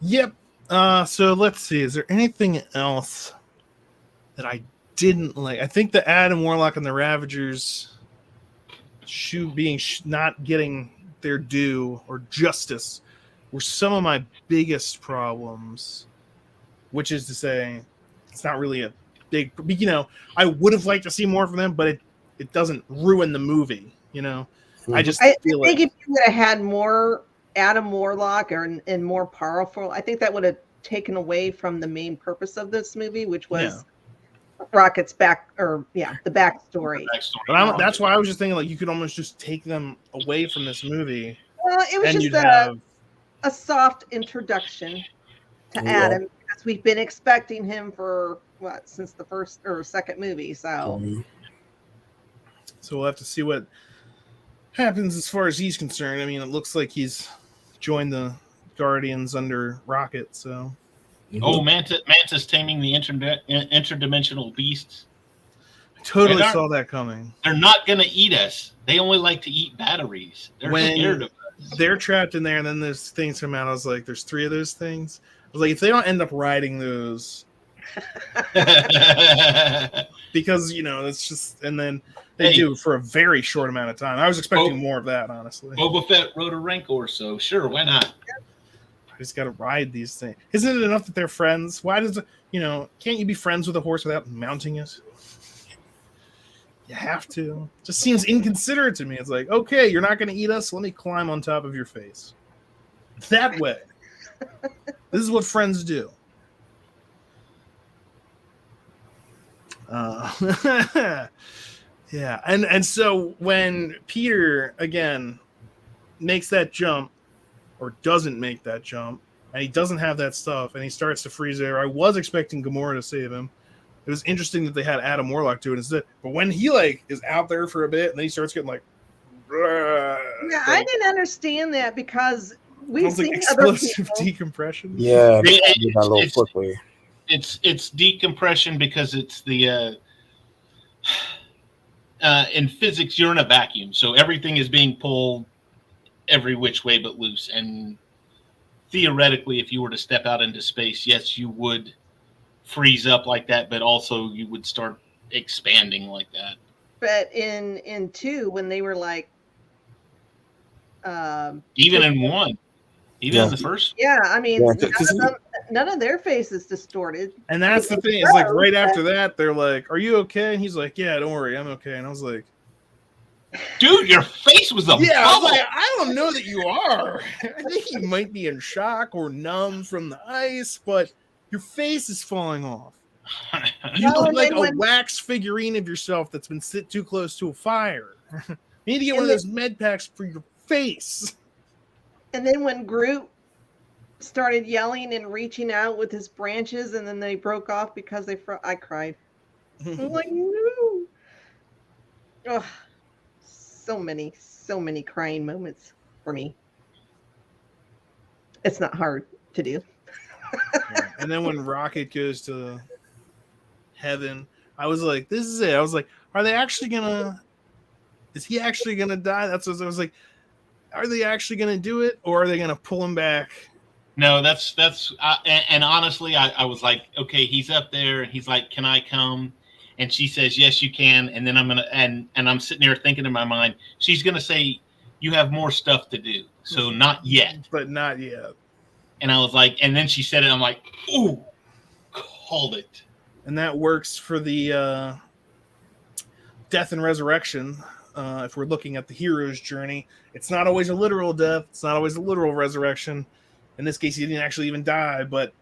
Yep. So let's see. Is there anything else that I didn't like? I think the Adam Warlock and the Ravagers not getting their due or justice were some of my biggest problems. Which is to say, it's not really a big. You know, I would have liked to see more from them, but it doesn't ruin the movie. You know, I think if you would have had more Adam Warlock and more powerful, I think that would have taken away from the main purpose of this movie, which was Rocket's the backstory. But that's why I was just thinking, like, you could almost just take them away from this movie. Well, it was just a soft introduction to Adam, because we've been expecting him for since the first or second movie. So we'll have to see what happens as far as he's concerned. I mean, it looks like he's joined the Guardians under Rocket. So, Mantis taming the interdimensional beasts. I totally saw that coming. They're not going to eat us. They only like to eat batteries. They're scared of us. They're trapped in there, and then those things come out. I was like, there's 3 of those things. I was like, if they don't end up riding those, because, you know, it's just, and then they do for a very short amount of time. I was expecting more of that, honestly. Boba Fett rode a Rancor, so sure, why not? I just got to ride these things. Isn't it enough that they're friends? Why does can't you be friends with a horse without mounting it? You have to. Just seems inconsiderate to me. It's like, okay, you're not going to eat us. Let me climb on top of your face. That way. This is what friends do. Yeah, and so when Peter again makes that jump, or doesn't make that jump, and he doesn't have that stuff, and he starts to freeze there, I was expecting Gamora to save him. It was interesting that they had Adam Warlock do it instead. But when he is out there for a bit, and then he starts getting I didn't understand that, because we've seen explosive decompression. Yeah, that little quickly. It's decompression because it's the in physics you're in a vacuum, so everything is being pulled every which way but loose. And theoretically, if you were to step out into space, yes, you would freeze up like that, but also you would start expanding like that. but in 2, when they were like, even in 1, even Yeah. in the first. yeah, I mean, Yeah, 'cause none of their faces distorted. And that's the thing. It's like right after that, they're like, "Are you okay?" And he's like, "Yeah, don't worry, I'm okay." And I was like, Dude, your face was a "Yeah, I was bubble. like, I don't know that you are. I think you might be in shock or numb from the ice, but your face is falling off. You Well, look and like then a when- wax figurine of yourself that's been sit too close to a fire. You need to get And one of those med packs for your face." And then when Groot started yelling and reaching out with his branches, and then they broke off because I cried. I'm like, no. Ugh, so many crying moments for me. It's not hard to do. Yeah. And then when Rocket goes to heaven, I was like, "This is it." I was like, "Are they actually gonna? Is he actually gonna die?" That's what I was like. Are they actually gonna do it, or are they gonna pull him back? No, that's and honestly, I was like, okay, he's up there, and he's like, "Can I come?" And she says, "Yes, you can." And then I'm gonna and I'm sitting there thinking in my mind, she's gonna say, "You have more stuff to do, so not yet." But not yet. And I was like, and then she said it. I'm like, ooh, called it. And that works for the death and resurrection. If we're looking at the hero's journey, it's not always a literal death. It's not always a literal resurrection. In this case, he didn't actually even die, but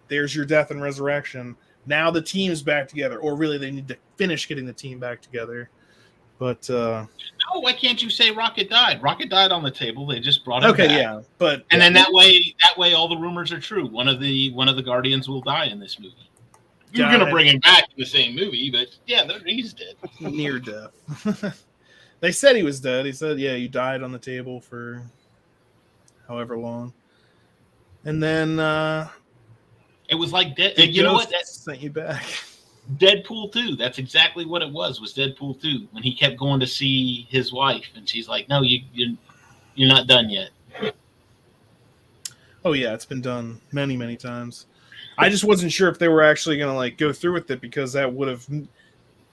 there's your death and resurrection. Now the team's back together, or really they need to finish getting the team back together. But no, why can't you say Rocket died? Rocket died on the table. They just brought him back. yeah, but And then that way all the rumors are true. One of the Guardians will die in this movie. You're gonna bring him back in the same movie, but yeah, he's dead. Near death. They said he was dead. He said, "Yeah, you died on the table for however long." And then it was like you know what? That sent you back. Deadpool 2. That's exactly what it was Deadpool 2, when he kept going to see his wife, and she's like, "No, you're not done yet." Oh yeah, it's been done many, many times. I just wasn't sure if they were actually going to like go through with it, because that would have,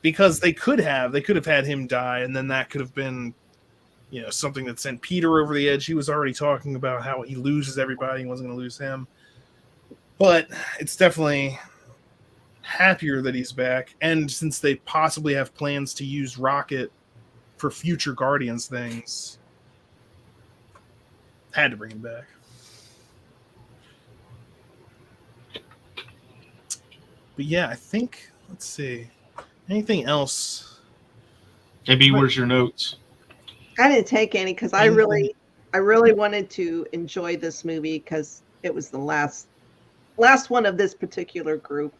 because they could have had him die, and then that could have been, you know, something that sent Peter over the edge. He was already talking about how he loses everybody, he wasn't going to lose him. But it's definitely happier that he's back, and since they possibly have plans to use Rocket for future Guardians things, had to bring him back. But yeah, I think, let's see, anything else? Maybe where's your notes? I didn't take any because I really wanted to enjoy this movie because it was the last one of this particular group,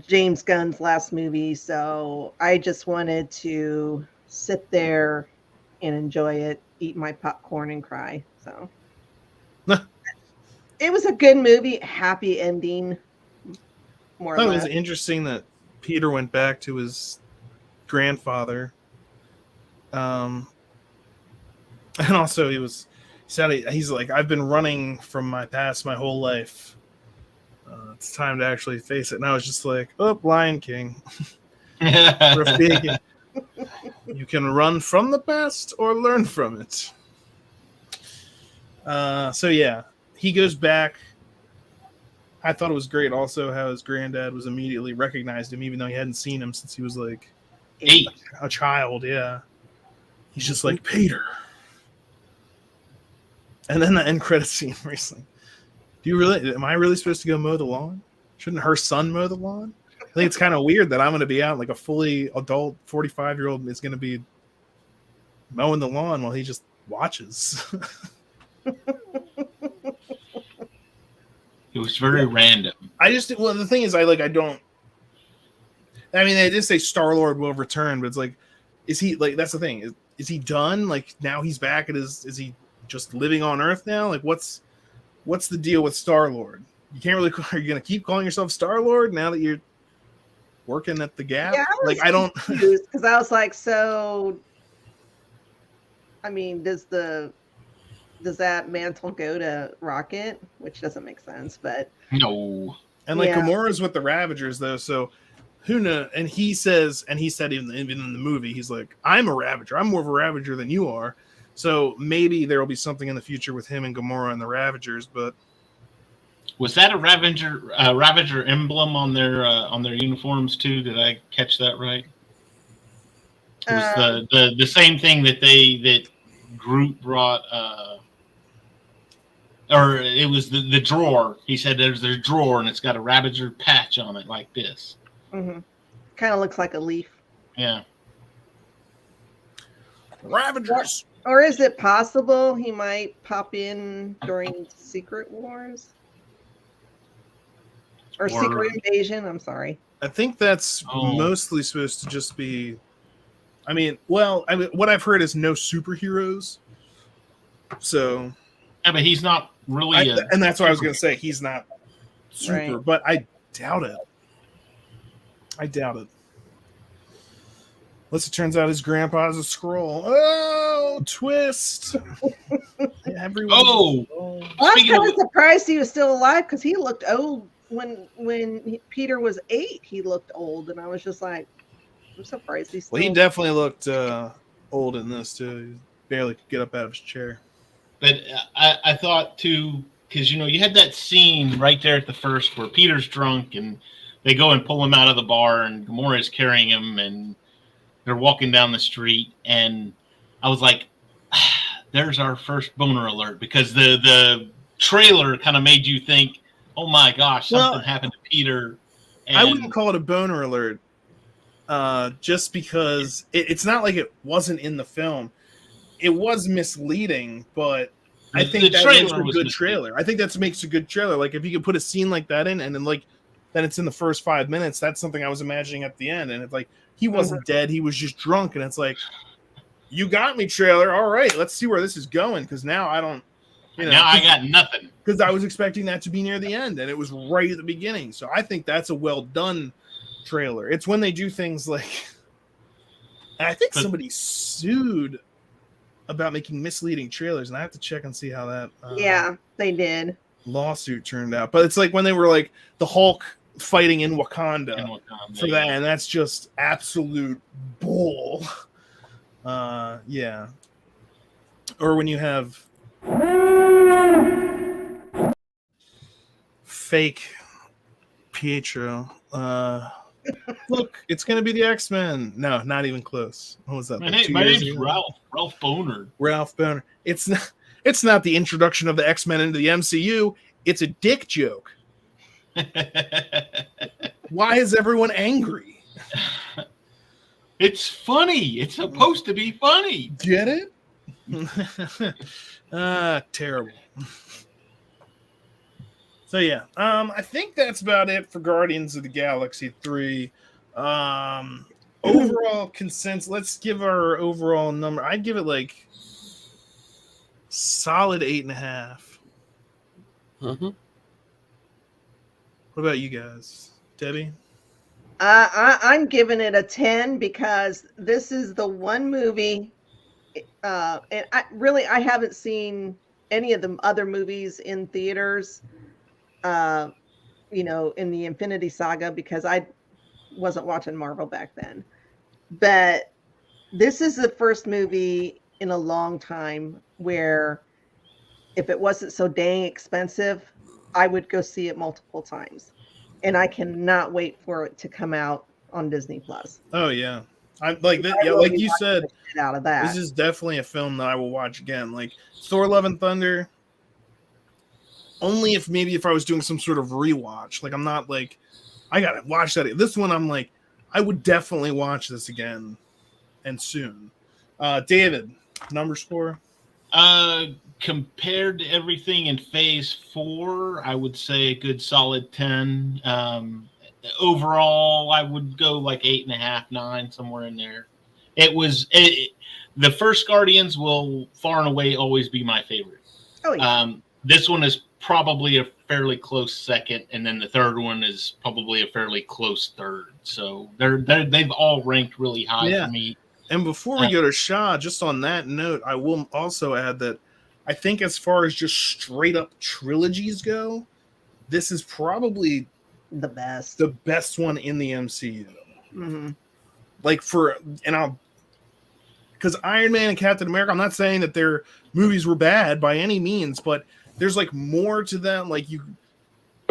James Gunn's last movie. So I just wanted to sit there and enjoy it, eat my popcorn, and cry. So it was a good movie, happy ending. More or It less. was interesting that Peter went back to his grandfather. And also he's like, "I've been running from my past my whole life. It's time to actually face it." And I was just like, "Oh, Lion King." You can run from the past or learn from it. So yeah, he goes back. I thought it was great also how his granddad was immediately recognized him, even though he hadn't seen him since he was like 8. a child. Yeah. He's just like, "Peter." And then the end credit scene recently. Am I really supposed to go mow the lawn? Shouldn't her son mow the lawn? I think it's kind of weird that I'm going to be out, like a fully adult 45-year-old is going to be mowing the lawn while he just watches. It was very random. The thing is, they did say Star-Lord will return, but it's like, is he, like, that's the thing. Is he done? Like, now he's back is he just living on Earth now? Like, what's the deal with Star-Lord? You can't really, are you going to keep calling yourself Star-Lord now that you're working at the Gap? Yeah, I don't, because I was like, so, I mean, does that mantle go to Rocket? Which doesn't make sense, but No. and like Gamora's with the Ravagers though, so who knows? And he said even in the movie, he's like, I'm a Ravager. I'm more of a Ravager than you are. So maybe there will be something in the future with him and Gamora and the Ravagers. But was that a Ravager emblem on their uniforms too? Did I catch that right? It was the same thing that Groot brought. Or it was the drawer. He said there's a drawer and it's got a Ravager patch on it like this. Mm-hmm. Kind of looks like a leaf. Yeah. Ravagers. Or is it possible he might pop in during Secret Wars? Or Secret Invasion? I'm sorry. I think that's mostly supposed to just be... what I've heard is no superheroes. So... Yeah, but he's not really... and that's what I was going to say. He's not super, right. But I doubt it. Unless it turns out his grandpa's a Skrull. Oh, twist! Oh! I'm kind of surprised he was still alive because he looked old when Peter was 8. He looked old, and I was just like, I'm surprised he's still... Well, he definitely looked old in this too. He barely could get up out of his chair. But I thought too, because you had that scene right there at the first where Peter's drunk and they go and pull him out of the bar and Gamora is carrying him and they're walking down the street, and I was like, there's our first boner alert, because the trailer kind of made you think, oh my gosh, something happened to Peter. And I wouldn't call it a boner alert, just because it's not like it wasn't in the film. It was misleading, but I think that makes a good trailer. I think that makes a good trailer. Like if you could put a scene like that in, and then it's in the first 5 minutes. That's something I was imagining at the end, and it's like he wasn't dead; he was just drunk, and it's like, you got me, trailer. All right, let's see where this is going, because now I don't. Now I got nothing, because I was expecting that to be near the end, and it was right at the beginning. So I think that's a well done trailer. It's when they do things like, and I think somebody sued about making misleading trailers, and I have to check and see how that yeah, they did. lawsuit turned out. But it's like when they were like the Hulk fighting in Wakanda for that, and that's just absolute bull. Yeah. Or when you have fake Pietro. Look, it's going to be the X-Men. No, not even close. What was that? My name's Ralph Boner. Ralph Boner. It's not the introduction of the X-Men into the MCU. It's a dick joke. Why is everyone angry? It's funny. It's supposed to be funny. Get it? Terrible. So yeah, I think that's about it for Guardians of the Galaxy 3. Overall consensus. Let's give our overall number. I'd give it like solid 8.5. Mm-hmm. What about you guys, Debbie? I'm giving it a 10 because this is the one movie, and I haven't seen any of the other movies in theaters. In the Infinity Saga, because I wasn't watching Marvel back then. But this is the first movie in a long time where if it wasn't so dang expensive, I would go see it multiple times. And I cannot wait for it to come out on Disney Plus. Oh yeah. I'm like that. Yeah, like you said, out of that. This is definitely a film that I will watch again. Like Thor: Love and Thunder. Only if I was doing some sort of rewatch. Like I'm not like I gotta watch that. This one I'm like I would definitely watch this again and soon. David, number score? Compared to everything in Phase 4, I would say a good solid 10. Overall, I would go like 8.5, 9, somewhere in there. The first Guardians will far and away always be my favorite. Oh yeah. This one is probably a fairly close second, and then the third one is probably a fairly close third. So they've all ranked really high for me. And before we go to Shaw, just on that note, I will also add that I think as far as just straight up trilogies go, this is probably the best. The best one in the MCU. Mm-hmm. Like because Iron Man and Captain America, I'm not saying that their movies were bad by any means, but there's like more to them. Like you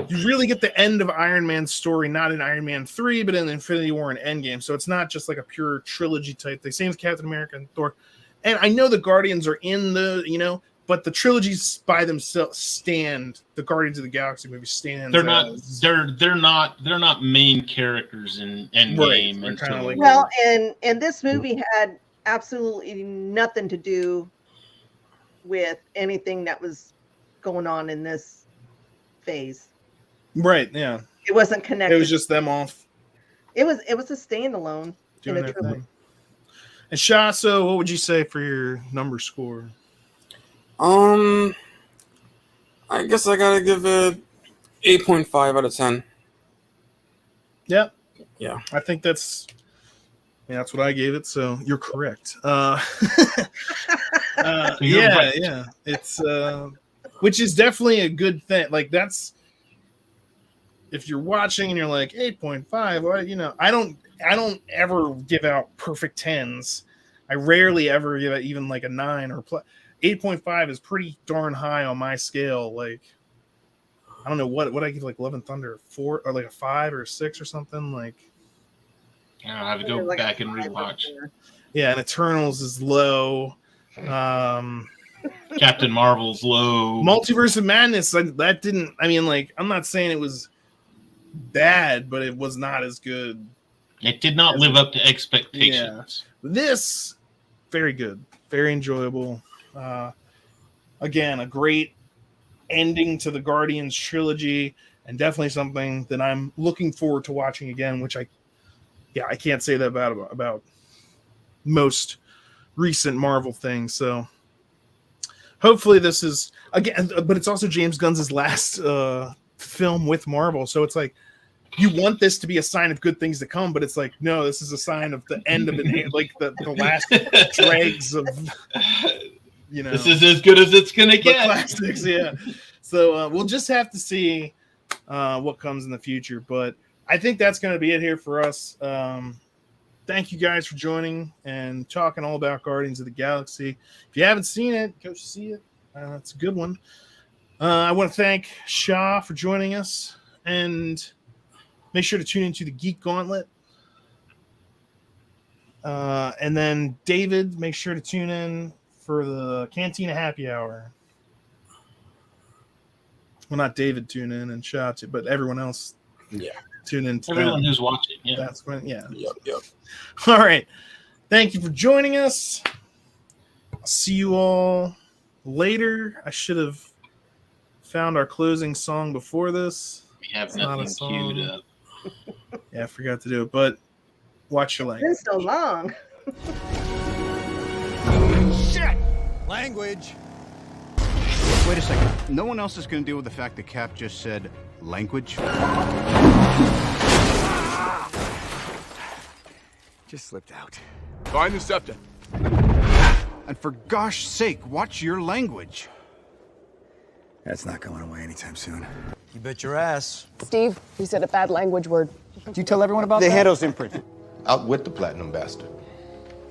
really get the end of Iron Man's story, not in Iron Man 3, but in Infinity War and Endgame. So it's not just like a pure trilogy type thing. Same as Captain America and Thor. And I know the Guardians are in but the trilogies by themselves stand. The Guardians of the Galaxy movie stands. They're not main characters in Endgame. Right. Kind of like, well, and this movie had absolutely nothing to do with anything that was going on in this phase. Right. Yeah. It wasn't connected. It was just them off. It was a standalone in a trilogy. And Sha, so what would you say for your number score? I guess I gotta give it 8.5 out of 10. Yep. Yeah. I think that's what I gave it, so you're correct. Yeah. It's which is definitely a good thing. Like that's if you're watching and you're like 8.5, well, I don't ever give out perfect 10s. I rarely ever give it even like a 9 or 8.5 is pretty darn high on my scale. Like, I don't know what I give like Love and Thunder 4 or like a 5 or a 6 or something. Like, I'll have to go back and rewatch. Yeah, and Eternals is low. Captain Marvel's low. Multiverse of Madness, that didn't. I mean, like, I'm not saying it was bad, but it was not as good. It did not live up to expectations. Yeah. This, very good, very enjoyable. Again, a great ending to the Guardians trilogy, and definitely something that I'm looking forward to watching again. Which I can't say that about most recent Marvel things. So hopefully this is again, but it's also James Gunn's last film with Marvel, so it's like you want this to be a sign of good things to come, but it's like no, this is a sign of the end of it, like the last dregs of. This is as good as it's gonna get. Classics, yeah. So we'll just have to see what comes in the future. But I think that's going to be it here for us. Thank you guys for joining and talking all about Guardians of the Galaxy. If you haven't seen it, go see it. It's a good one. I want to thank Sha for joining us, and make sure to tune into the Geek Gauntlet. And then David, make sure to tune in for the Cantina Happy Hour. Well, not David tune in and Sha, but everyone else tune in. Everyone who's watching. Yeah. That's when, Yep. All right. Thank you for joining us. I'll see you all later. I should have found our closing song before this. We have nothing queued up. Yeah, I forgot to do it, but watch your language. It's been so long. Shit! Language. Wait a second. No one else is going to deal with the fact that Cap just said language? Just slipped out. Find the scepter. And for gosh sake, watch your language. That's not going away anytime soon. You bet your ass. Steve, you said a bad language word. Did you tell everyone about The that? Hero's imprint. Out with the platinum bastard.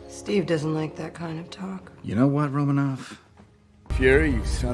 Steve doesn't like that kind of talk. You know what, Romanov? Fury, you son